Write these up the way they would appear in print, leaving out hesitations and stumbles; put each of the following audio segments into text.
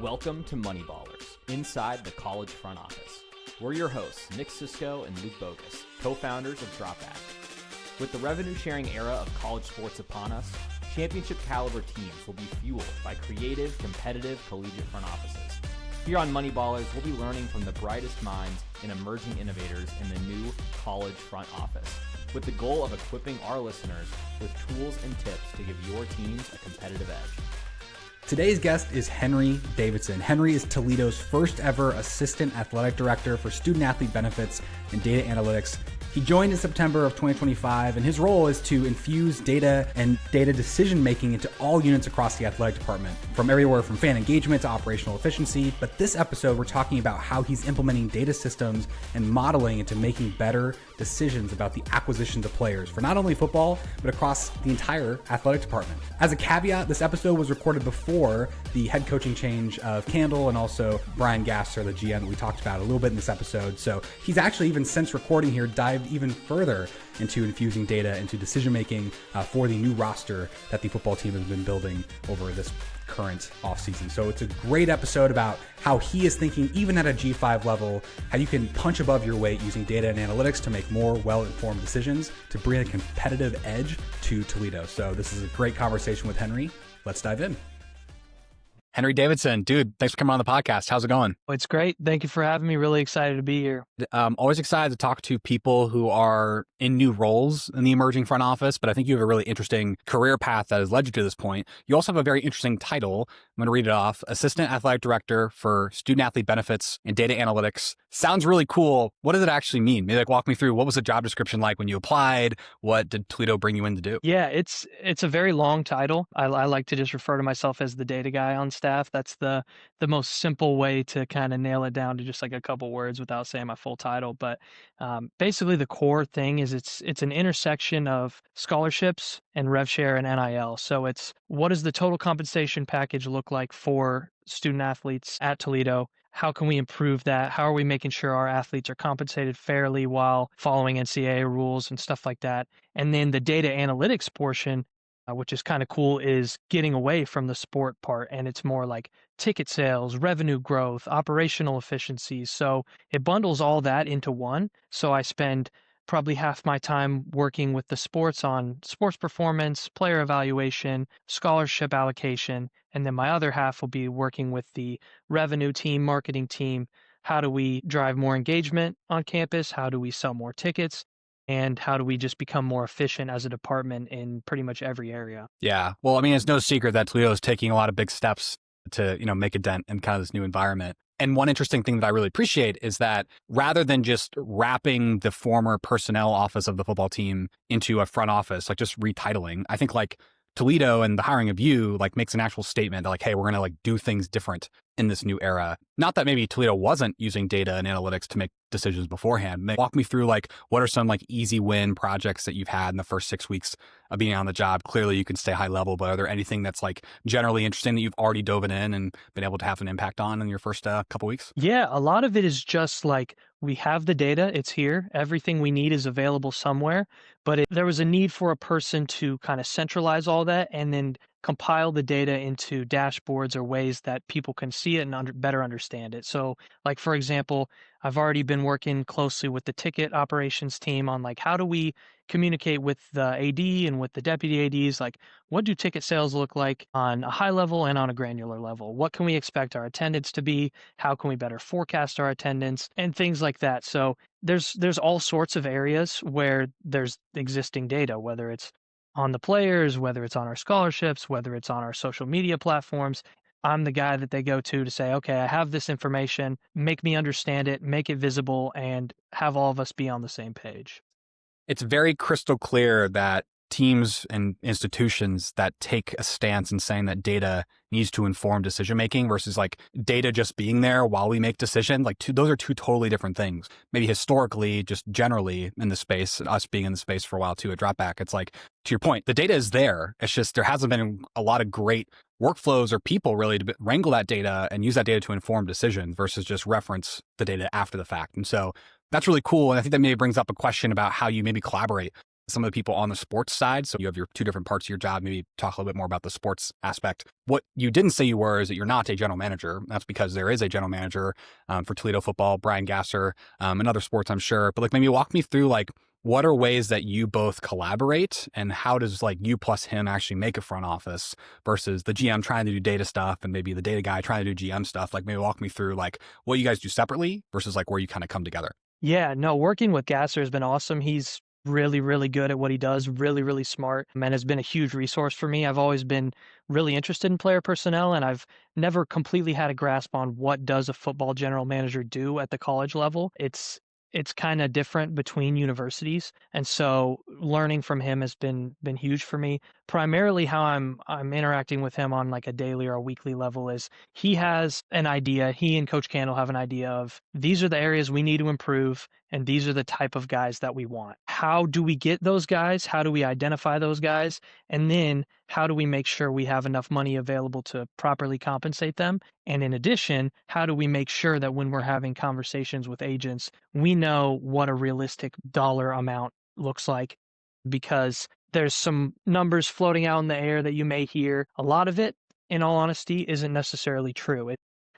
Welcome to Moneyballers, inside the college front office. We're your hosts, Nick Sisko and Luke Bogus, co-founders of Dropback. With the revenue-sharing era of college sports upon us, championship-caliber teams will be fueled by creative, competitive, collegiate front offices. Here on Moneyballers, we'll be learning from the brightest minds and emerging innovators in the new college front office, with the goal of equipping our listeners with tools and tips to give your teams a competitive edge. Today's guest is Henry Davidson. Henry is Toledo's first ever assistant athletic director for student athlete benefits and data analytics. He joined in September of 2025, and his role is to infuse data and data decision-making into all units across the athletic department, from everywhere from fan engagement to operational efficiency. But this episode, we're talking about how he's implementing data systems and modeling into making better decisions about the acquisitions of players for not only football, but across the entire athletic department. As a caveat, this episode was recorded before the head coaching change of Candle and also Brian Gasser, the GM that we talked about a little bit in this episode. So he's actually, even since recording here, dived even further into infusing data into decision-making for the new roster that the football team has been building over this current offseason. So it's a great episode about how he is thinking, even at a G5 level, how you can punch above your weight using data and analytics to make more well-informed decisions to bring a competitive edge to Toledo. So this is a great conversation with Henry. Let's dive in. Henry Davidson, dude, thanks for coming on the podcast. How's it going? It's great. Thank you for having me. Really excited to be here. Always excited to talk to people who are in new roles in the emerging front office, but I think you have a really interesting career path that has led you to this point. You also have a very interesting title. I'm going to read it off. Assistant Athletic Director for Student Athlete Benefits and Data Analytics. Sounds really cool. What does it actually mean? Maybe walk me through, what was the job description like when you applied? What did Toledo bring you in to do? Yeah, it's a very long title. I like to just refer to myself as the data guy on staff. That's the most simple way to kind of nail it down to just like a couple words without saying my full title. But basically the core thing is it's an intersection of scholarships and rev share and NIL. So it's, what does the total compensation package look like for student athletes at Toledo? How can we improve that? How are we making sure our athletes are compensated fairly while following NCAA rules and stuff like that? And then the data analytics portion, which is kind of cool, is getting away from the sport part. And it's more like ticket sales, revenue growth, operational efficiencies. So it bundles all that into one. So I spend probably half my time working with the sports on sports performance, player evaluation, scholarship allocation. And then my other half will be working with the revenue team, marketing team. How do we drive more engagement on campus? How do we sell more tickets? And how do we just become more efficient as a department in pretty much every area? Yeah. Well, I mean, it's no secret that Toledo is taking a lot of big steps to, make a dent in kind of this new environment. And one interesting thing that I really appreciate is that rather than just wrapping the former personnel office of the football team into a front office, like just retitling, I think like Toledo and the hiring of you makes an actual statement that hey, we're going to do things different in this new era. Not that maybe Toledo wasn't using data and analytics to make decisions beforehand. Walk me through what are some easy win projects that you've had in the first 6 weeks of being on the job. Clearly you can stay high level, but are there anything that's generally interesting that you've already dove in and been able to have an impact on in your first couple weeks? Yeah, a lot of it is just we have the data, it's here, everything we need is available somewhere, but there was a need for a person to kind of centralize all that and then compile the data into dashboards or ways that people can see it and better understand it. So for example, I've already been working closely with the ticket operations team on how do we communicate with the AD and with the deputy ADs, what do ticket sales look like on a high level and on a granular level? What can we expect our attendance to be? How can we better forecast our attendance and things like that? So there's all sorts of areas where there's existing data, whether it's on the players, whether it's on our scholarships, whether it's on our social media platforms. I'm the guy that they go to say, okay, I have this information, make me understand it, make it visible, and have all of us be on the same page. It's very crystal clear that teams and institutions that take a stance in saying that data needs to inform decision-making versus data just being there while we make decisions, those are two totally different things. Maybe historically, just generally in the space, us being in the space for a while too, at Dropback, it's to your point, the data is there. It's just, there hasn't been a lot of great workflows or people really to wrangle that data and use that data to inform decisions versus just reference the data after the fact. And so that's really cool. And I think that maybe brings up a question about how you maybe collaborate some of the people on the sports side. So you have your two different parts of your job. Maybe talk a little bit more about the sports aspect. What you didn't say you were is that you're not a general manager. That's because there is a general manager for Toledo football, Brian Gasser, and other sports, I'm sure. But like maybe walk me through like what are ways that you both collaborate and how does like you plus him actually make a front office versus the GM trying to do data stuff and maybe the data guy trying to do GM stuff? Like maybe walk me through like what you guys do separately versus like where you kind of come together. Yeah, no, working with Gasser has been awesome. He's really, really good at what he does, really, really smart, and has been a huge resource for me. I've always been really interested in player personnel, and I've never completely had a grasp on what does a football general manager do at the college level. It's kind of different between universities, and so learning from him has been huge for me. Primarily, how I'm interacting with him on like a daily or a weekly level is he has an idea. He and Coach Candle have an idea of these are the areas we need to improve, and these are the type of guys that we want. How do we get those guys? How do we identify those guys? And then how do we make sure we have enough money available to properly compensate them? And in addition, how do we make sure that when we're having conversations with agents, we know what a realistic dollar amount looks like? Because there's some numbers floating out in the air that you may hear. A lot of it, in all honesty, isn't necessarily true.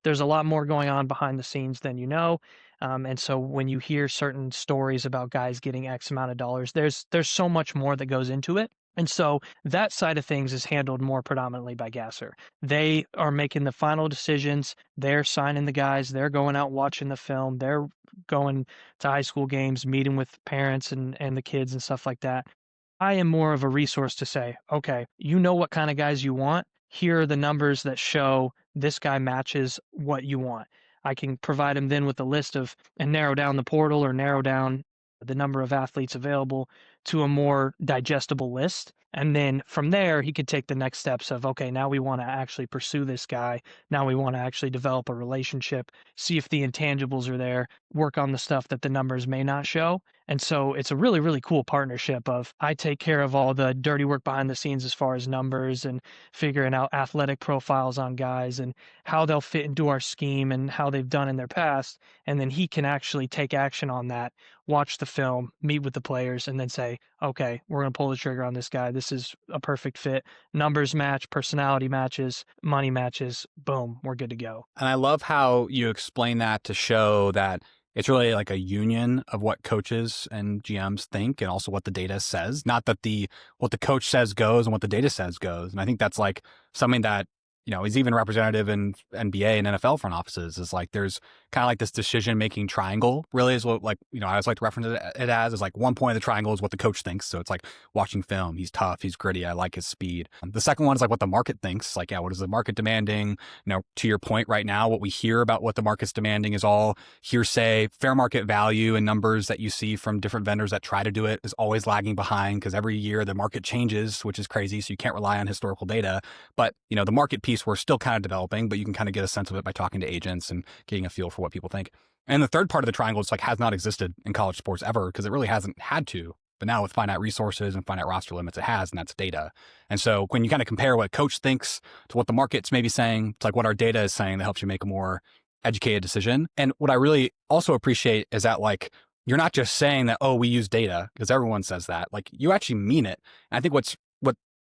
There's a lot more going on behind the scenes than you know. And so when you hear certain stories about guys getting X amount of dollars, there's so much more that goes into it. And so that side of things is handled more predominantly by Gasser. They are making the final decisions. They're signing the guys. They're going out watching the film. They're going to high school games, meeting with parents and the kids and stuff like that. I am more of a resource to say, okay, you know what kind of guys you want. Here are the numbers that show this guy matches what you want. I can provide him then with a list of and narrow down the portal or narrow down the number of athletes available to a more digestible list. And then from there, he could take the next steps of, okay, now we want to actually pursue this guy. Now we want to actually develop a relationship, see if the intangibles are there, work on the stuff that the numbers may not show. And so it's a really, really cool partnership of I take care of all the dirty work behind the scenes as far as numbers and figuring out athletic profiles on guys and how they'll fit into our scheme and how they've done in their past. And then he can actually take action on that, watch the film, meet with the players, and then say, okay, we're going to pull the trigger on this guy. This is a perfect fit. Numbers match, personality matches, money matches. Boom, we're good to go. And I love how you explain that to show that it's really like a union of what coaches and GMs think and also what the data says. Not that what the coach says goes and what the data says goes. And I think that's like something that, is even representative in NBA and NFL front offices is like there's kind of like this decision-making triangle really is what I always like to reference it as is like one point of the triangle is what the coach thinks. So it's like watching film. He's tough. He's gritty. I like his speed. The second one is like what the market thinks. Like, yeah, what is the market demanding? To your point right now, what we hear about what the market's demanding is all hearsay. Fair market value and numbers that you see from different vendors that try to do it is always lagging behind because every year the market changes, which is crazy. So you can't rely on historical data. But, the market piece we're still kind of developing, but you can kind of get a sense of it by talking to agents and getting a feel for what people think. And the third part of the triangle is like has not existed in college sports ever because it really hasn't had to. But now with finite resources and finite roster limits, it has, and that's data. And so when you kind of compare what a coach thinks to what the market's maybe saying, it's like what our data is saying that helps you make a more educated decision. And what I really also appreciate is that like you're not just saying that, oh, we use data because everyone says that. Like you actually mean it. And I think what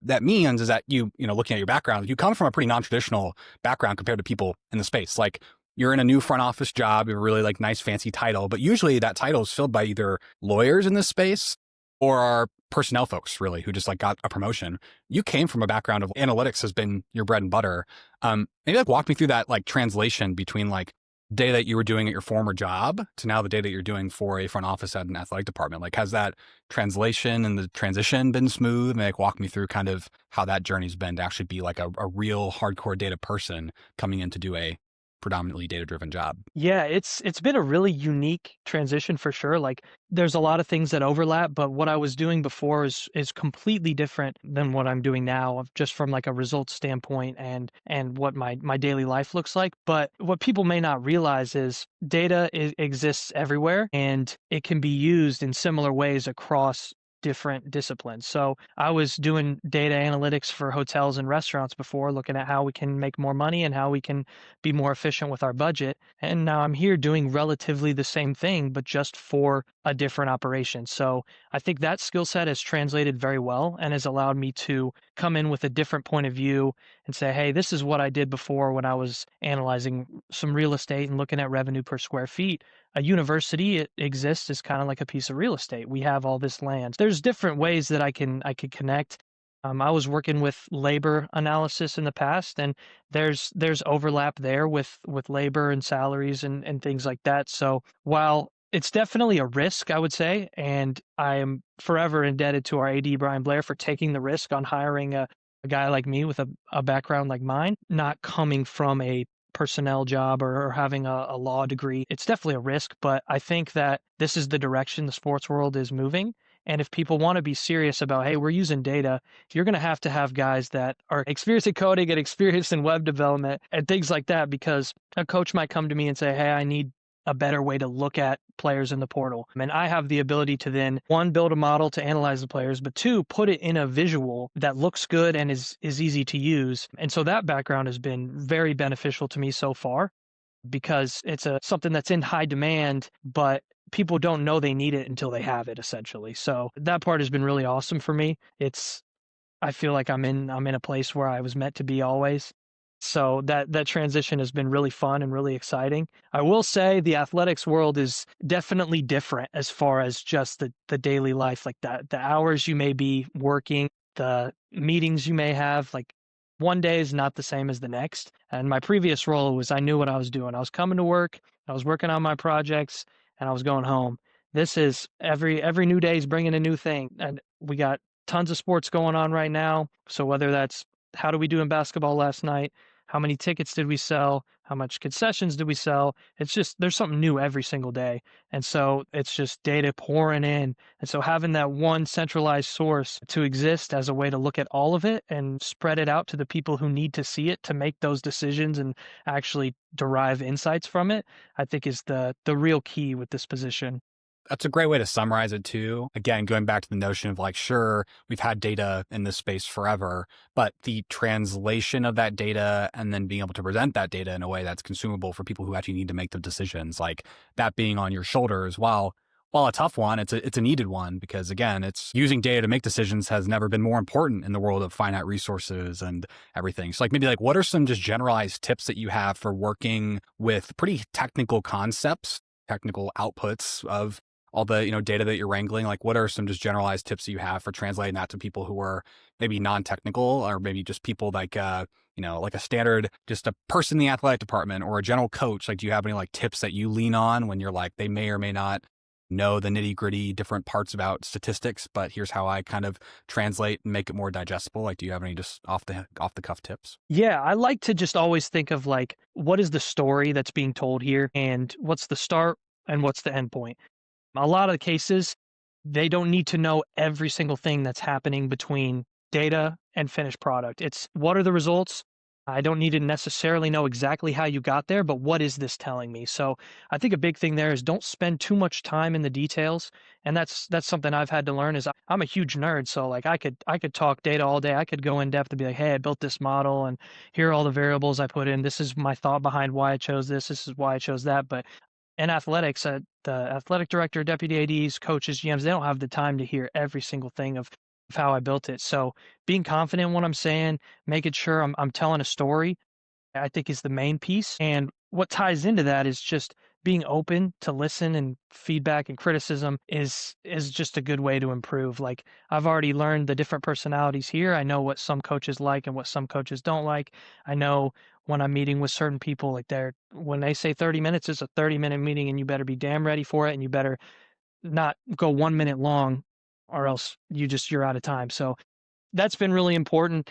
that means is that looking at your background, you come from a pretty non-traditional background compared to people in the space. Like you're in a new front office job, you have a really like nice fancy title, but usually that title is filled by either lawyers in this space or are personnel folks really who just like got a promotion. You came from a background of analytics has been your bread and butter. Maybe like walk me through that like translation between like data that you were doing at your former job to now the data you're doing for a front office at an athletic department. Like has that translation and the transition been smooth? Maybe like walk me through kind of how that journey's been to actually be like a real hardcore data person coming in to do a predominantly data-driven job. Yeah, it's been a really unique transition for sure. Like there's a lot of things that overlap, but what I was doing before is completely different than what I'm doing now, just from like a results standpoint and what my daily life looks like. But what people may not realize is data exists everywhere and it can be used in similar ways across different disciplines. So I was doing data analytics for hotels and restaurants before, looking at how we can make more money and how we can be more efficient with our budget. And now I'm here doing relatively the same thing, but just for a different operation. So I think that skill set has translated very well and has allowed me to come in with a different point of view and say, hey, this is what I did before when I was analyzing some real estate and looking at revenue per square feet. A university, it exists as kind of like a piece of real estate. We have all this land. There's different ways that I could connect. I was working with labor analysis in the past, and there's overlap there with labor and salaries and things like that. So while it's definitely a risk, I would say, and I am forever indebted to our AD Brian Blair for taking the risk on hiring a guy like me with a background like mine, not coming from a personnel job or having a law degree. It's definitely a risk, but I think that this is the direction the sports world is moving. And if people want to be serious about, hey, we're using data, you're going to have guys that are experienced in coding and experienced in web development and things like that, because a coach might come to me and say, hey, I need a better way to look at players in the portal. And I have the ability to then, one, build a model to analyze the players, but two, put it in a visual that looks good and is easy to use. And so that background has been very beneficial to me so far, because it's something that's in high demand, but people don't know they need it until they have it, essentially. So that part has been really awesome for me. I feel like I'm in a place where I was meant to be always. So that transition has been really fun and really exciting. I will say the athletics world is definitely different as far as just the daily life, like that, the hours you may be working, the meetings you may have, like one day is not the same as the next. And my previous role was, I knew what I was doing. I was coming to work, I was working on my projects, and I was going home. This is every new day is bringing a new thing. And we got tons of sports going on right now. So whether that's how do we do in basketball last night? How many tickets did we sell? How much concessions did we sell? It's just, there's something new every single day. And so it's just data pouring in. And so having that one centralized source to exist as a way to look at all of it and spread it out to the people who need to see it to make those decisions and actually derive insights from it, I think is the real key with this position. That's a great way to summarize it too. Again, going back to the notion of like, sure, we've had data in this space forever, but the translation of that data and then being able to present that data in a way that's consumable for people who actually need to make the decisions, like that being on your shoulders, while a tough one, it's a needed one, because again, it's using data to make decisions has never been more important in the world of finite resources and everything. So like maybe like what are some just generalized tips that you have for working with pretty technical concepts, technical outputs of all the, data that you're wrangling? Like what are some just generalized tips that you have for translating that to people who are maybe non-technical, or maybe just people like, like a standard, just a person in the athletic department or a general coach? Like, do you have any like tips that you lean on when you're like, they may or may not know the nitty gritty different parts about statistics, but here's how I kind of translate and make it more digestible? Like, do you have any just off the cuff tips? Yeah, I like to just always think of like, what is the story that's being told here, and what's the start and what's the end point? A lot of the cases, they don't need to know every single thing that's happening between data and finished product. It's what are the results? I don't need to necessarily know exactly how you got there, but what is this telling me? So I think a big thing there is don't spend too much time in the details. And that's something I've had to learn. Is I'm a huge nerd. So like I could talk data all day. I could go in depth and be like, hey, I built this model and here are all the variables I put in. This is my thought behind why I chose this. This is why I chose that. But in athletics, the athletic director, deputy ADs, coaches, GMs, they don't have the time to hear every single thing of how I built it. So being confident in what I'm saying, making sure I'm telling a story, I think is the main piece. And what ties into that is just being open to listen, and feedback and criticism is just a good way to improve. Like I've already learned the different personalities here. I know what some coaches like and what some coaches don't like. I know when I'm meeting with certain people, like when they say 30 minutes, it's a 30-minute meeting and you better be damn ready for it. And you better not go 1 minute long or else you're out of time. So that's been really important,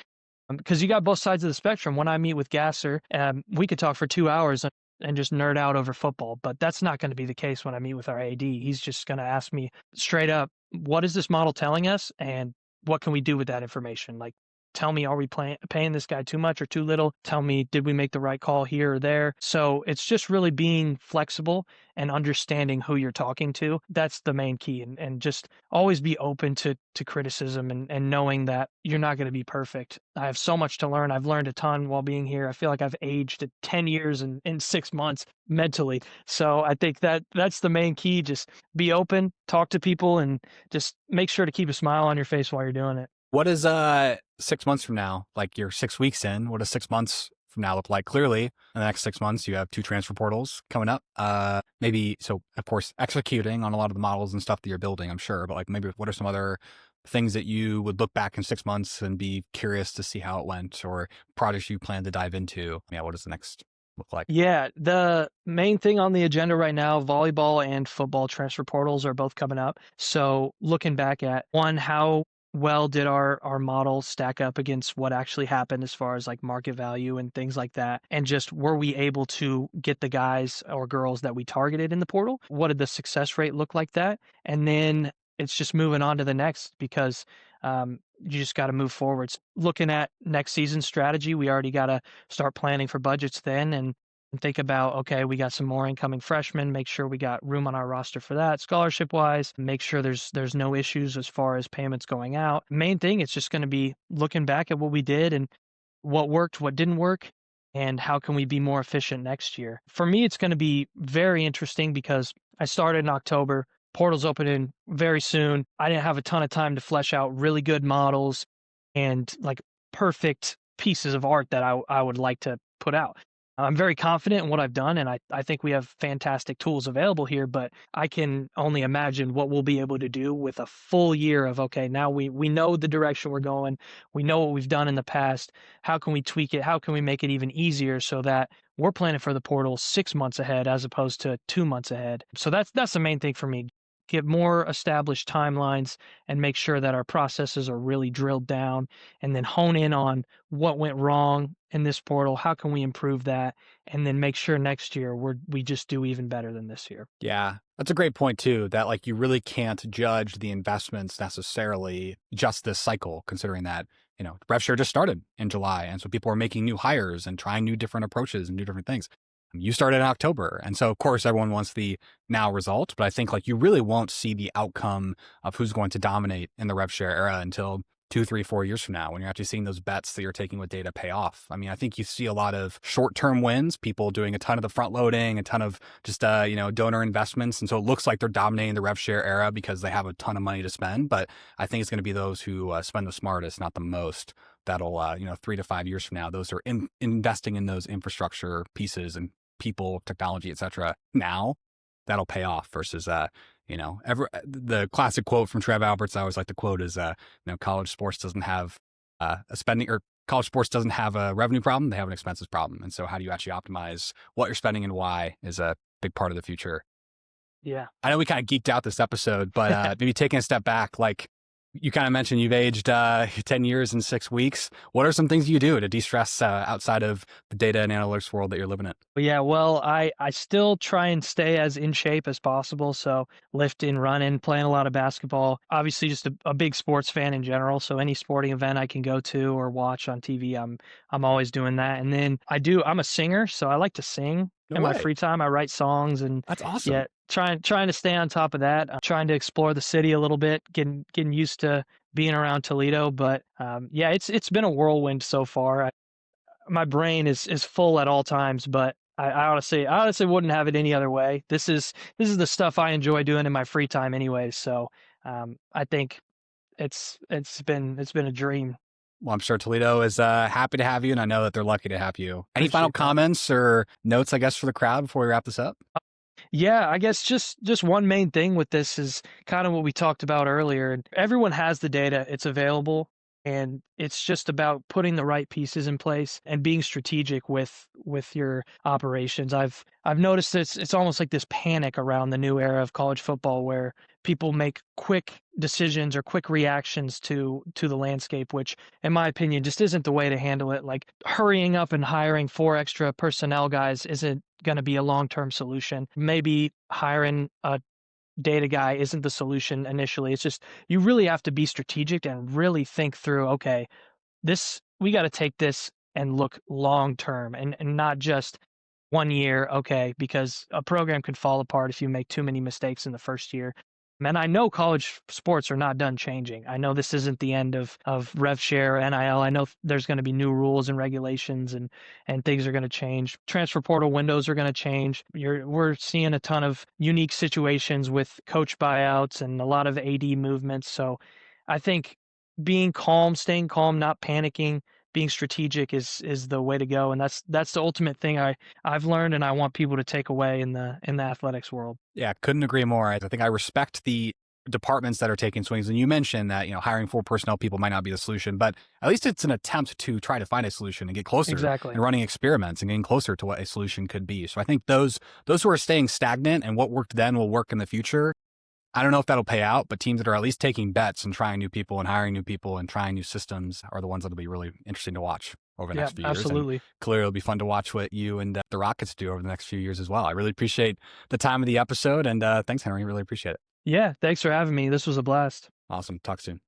because you got both sides of the spectrum. When I meet with Gasser, we could talk for 2 hours and just nerd out over football, but that's not going to be the case when I meet with our AD. He's just going to ask me straight up, what is this model telling us? And what can we do with that information? Like Tell me, are we paying this guy too much or too little? Tell me, did we make the right call here or there? So it's just really being flexible and understanding who you're talking to. That's the main key. And just always be open to criticism and knowing that you're not going to be perfect. I have so much to learn. I've learned a ton while being here. I feel like I've aged at 10 years in 6 months mentally. So I think that's the main key. Just be open, talk to people, and just make sure to keep a smile on your face while you're doing it. What is 6 months from now? Like you're 6 weeks in. What does 6 months from now look like? Clearly, in the next 6 months, you have 2 transfer portals coming up. Maybe so. Of course, executing on a lot of the models and stuff that you're building, I'm sure. But like maybe what are some other things that you would look back in 6 months and be curious to see how it went, or projects you plan to dive into? Yeah, what does the next look like? Yeah, the main thing on the agenda right now, volleyball and football transfer portals are both coming up. So looking back at one, how well did our model stack up against what actually happened as far as like market value and things like that? And just were we able to get the guys or girls that we targeted in the portal? What did the success rate look like that? And then it's just moving on to the next because you just got to move forwards. Looking at next season's strategy, we already got to start planning for budgets then and think about, okay, we got some more incoming freshmen, make sure we got room on our roster for that scholarship wise, make sure there's no issues as far as payments going out. Main thing, it's just going to be looking back at what we did and what worked, what didn't work, and how can we be more efficient next year. For me, it's going to be very interesting because I started in October, portal's opening very soon. I didn't have a ton of time to flesh out really good models and like perfect pieces of art that I would like to put out. I'm very confident in what I've done, and I think we have fantastic tools available here, but I can only imagine what we'll be able to do with a full year of, okay, now we know the direction we're going. We know what we've done in the past. How can we tweak it? How can we make it even easier so that we're planning for the portal 6 months ahead as opposed to 2 months ahead? So that's the main thing for me. Get more established timelines and make sure that our processes are really drilled down and then hone in on what went wrong in this portal. How can we improve that? And then make sure next year we just do even better than this year. Yeah, that's a great point too, that like you really can't judge the investments necessarily just this cycle, considering that, rev share just started in July. And so people are making new hires and trying new different approaches and new different things. You started in October. And so of course everyone wants the now result, but I think like you really won't see the outcome of who's going to dominate in the rev share era until 2, 3, 4 years from now, when you're actually seeing those bets that you're taking with data pay off. I mean, I think you see a lot of short-term wins, people doing a ton of the front loading, a ton of just, donor investments. And so it looks like they're dominating the rev share era because they have a ton of money to spend. But I think it's going to be those who spend the smartest, not the most, that'll, 3 to 5 years from now, those are investing in those infrastructure pieces and people, technology, et cetera. Now that'll pay off versus, the classic quote from Trev Alberts I always like to quote is, college sports doesn't have college sports doesn't have a revenue problem. They have an expenses problem. And so how do you actually optimize what you're spending and why is a big part of the future. Yeah. I know we kind of geeked out this episode, but maybe taking a step back, like you kind of mentioned you've aged 10 years in 6 weeks. What are some things you do to de-stress outside of the data and analytics world that you're living in? Yeah, well, I still try and stay as in shape as possible. So lifting, running, playing a lot of basketball. Obviously, just a big sports fan in general. So any sporting event I can go to or watch on TV, I'm always doing that. And then I'm a singer, so I like to sing in my free time. I write songs, and that's awesome. Yeah, trying to stay on top of that. I'm trying to explore the city a little bit, getting used to being around Toledo. But yeah, it's been a whirlwind so far. My brain is full at all times, but I honestly wouldn't have it any other way. This is the stuff I enjoy doing in my free time anyway. So I think it's been a dream. Well, I'm sure Toledo is happy to have you, and I know that they're lucky to have you. Any Appreciate final that. comments or notes, I guess, for the crowd before we wrap this up? Yeah, I guess just one main thing with this is kind of what we talked about earlier. And everyone has the data, it's available, and it's just about putting the right pieces in place and being strategic with your operations. I've noticed it's almost like this panic around the new era of college football where people make quick decisions or quick reactions to the landscape, which in my opinion just isn't the way to handle it. Like hurrying up and hiring 4 extra personnel guys isn't going to be a long-term solution. Maybe hiring a data guy isn't the solution initially. It's just you really have to be strategic and really think through, okay, we got to take this and look long term and not just 1 year, okay, because a program could fall apart if you make too many mistakes in the first year. And I know college sports are not done changing. I know this isn't the end of rev share, NIL. I know there's going to be new rules and regulations and things are going to change. Transfer portal windows are going to change. We're seeing a ton of unique situations with coach buyouts and a lot of AD movements. So I think being calm, staying calm, not panicking, being strategic is the way to go. And that's the ultimate thing I've learned and I want people to take away in the athletics world. Yeah, couldn't agree more. I think I respect the departments that are taking swings. And you mentioned that, hiring 4 personnel people might not be the solution, but at least it's an attempt to try to find a solution and get closer. Exactly. And running experiments and getting closer to what a solution could be. So I think those who are staying stagnant and what worked then will work in the future. I don't know if that'll pay out, but teams that are at least taking bets and trying new people and hiring new people and trying new systems are the ones that'll be really interesting to watch over the next few years. Absolutely. And clearly it'll be fun to watch what you and the Rockets do over the next few years as well. I really appreciate the time of the episode, and thanks, Henry. Really appreciate it. Yeah, thanks for having me. This was a blast. Awesome. Talk soon.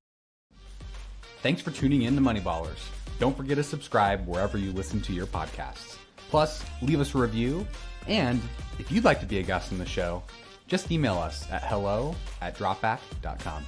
Thanks for tuning in to Moneyballers. Don't forget to subscribe wherever you listen to your podcasts. Plus, leave us a review. And if you'd like to be a guest on the show, just email us at hello@dropback.com.